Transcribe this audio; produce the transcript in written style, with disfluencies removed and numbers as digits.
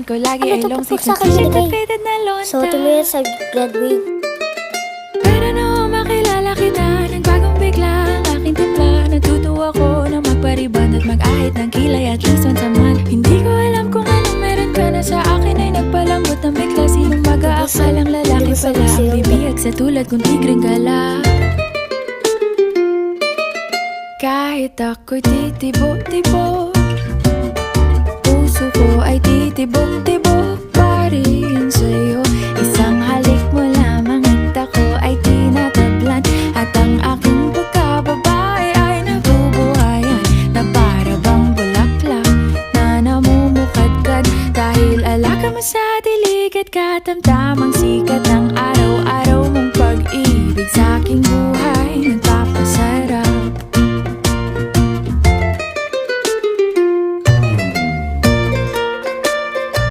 Samahan ko lagi ay long tutupok six sa akin t-shirt nilagay? at faded na lonta. So, tumingin sa graduate. Pero noong makilala kita, nagbagong bigla ang aking timpla. Natutuwa ko na magpariban at mag-ahit ng kilay at least once a month. Hindi ko alam kung anong meron ka na sa akin ay nagpalambot ng bigla. Sinong mag-aakalang lalaki pala ang bibiyag sa tulad kong tigreng gala. Kahit ako'y titibo-tibo, puso ko ay titibok-tibok pa rin sa'yo. Isang halik mo lamang at ako ay tinatablan, at ang aking pagkababae ay nabubuhayan na para bang bulaklak na namumukadkad. Dahil alaga mo sa dilig at katamtamang sikat ng araw-araw mong pag-ibig sa aking buhay.